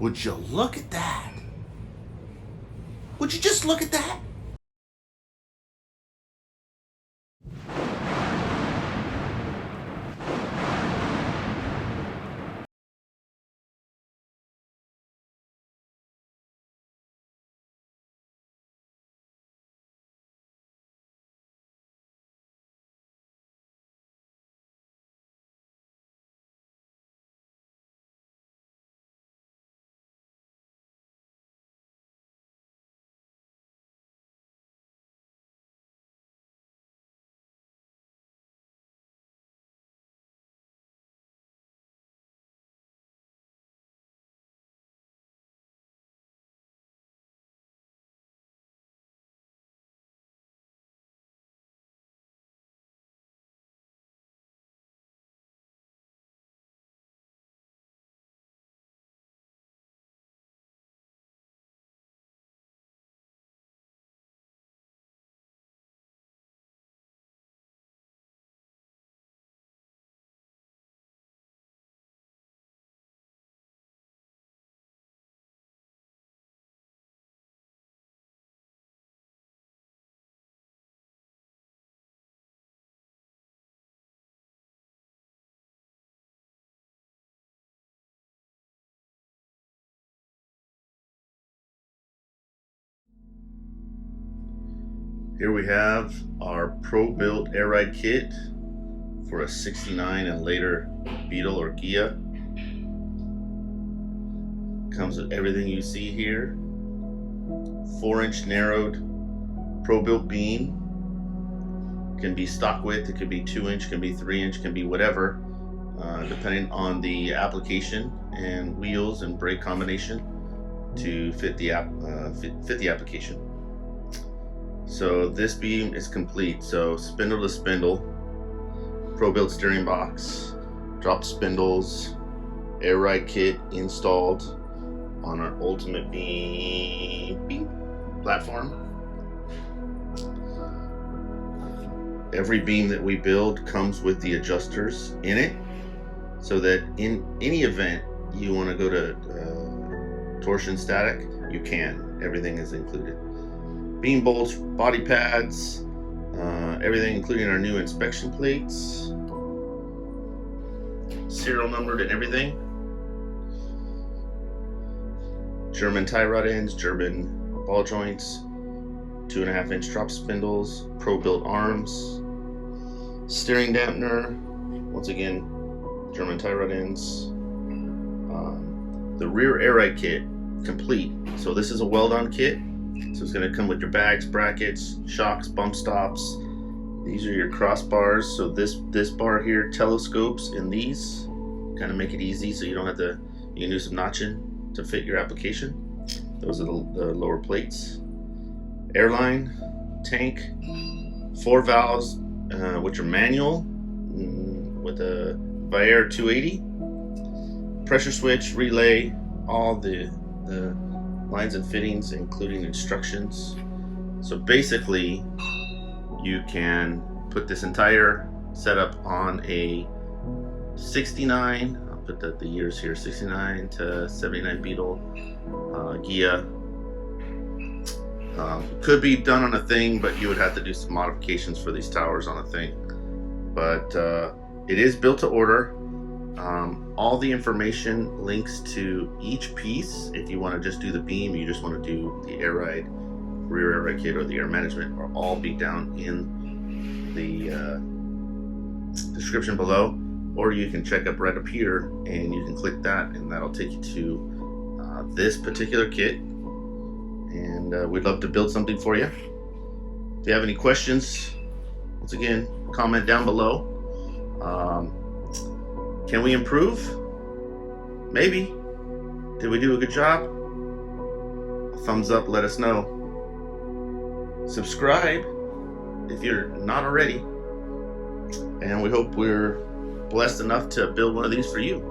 Would you look at that? Would you just look at that? Here we have our PRObuilt air ride kit for a 69 and later Beetle or Ghia. Comes with everything you see here. 4-inch narrowed PRObuilt beam. Can be stock width, it could be 2-inch, can be 3-inch, can be whatever, depending on the application, and wheels and brake combination to fit the application. So this beam is complete. So spindle to spindle, PRObuilt steering box, drop spindles, air ride kit installed on our ultimate beam platform. Every beam that we build comes with the adjusters in it, so that in any event you want to go to torsion static, you can. Everything is included. Beam bolts, body pads, everything including our new inspection plates, serial numbered and everything. German tie rod ends, German ball joints, 2.5-inch drop spindles, PRObuilt arms, steering dampener, once again German tie rod ends. The rear air ride kit complete. So this is a weld-on kit. So it's going to come with your bags, brackets, shocks, bump stops. These are your crossbars. So this bar here telescopes in these, kind of make it easy so you don't have to, you can do some notching to fit your application. Those are the lower plates. Airline, tank, 4 valves, which are manual with a Goodyear 280. Pressure switch, relay, all the lines and fittings, including instructions. So basically you can put this entire setup on a 69, I'll put the years here, 69 to 79 Beetle Ghia. Could be done on a thing, but you would have to do some modifications for these towers on a thing. But it is built to order. All the information links to each piece. If you want to just do the beam, you just want to do the air ride, rear air ride kit, or the air management, will all be down in the description below. Or you can check up right up here and you can click that, and that'll take you to this particular kit. And we'd love to build something for you. If you have any questions, once again, comment down below. Can we improve? Maybe. Did we do a good job? Thumbs up, let us know. Subscribe if you're not already. And we hope we're blessed enough to build one of these for you.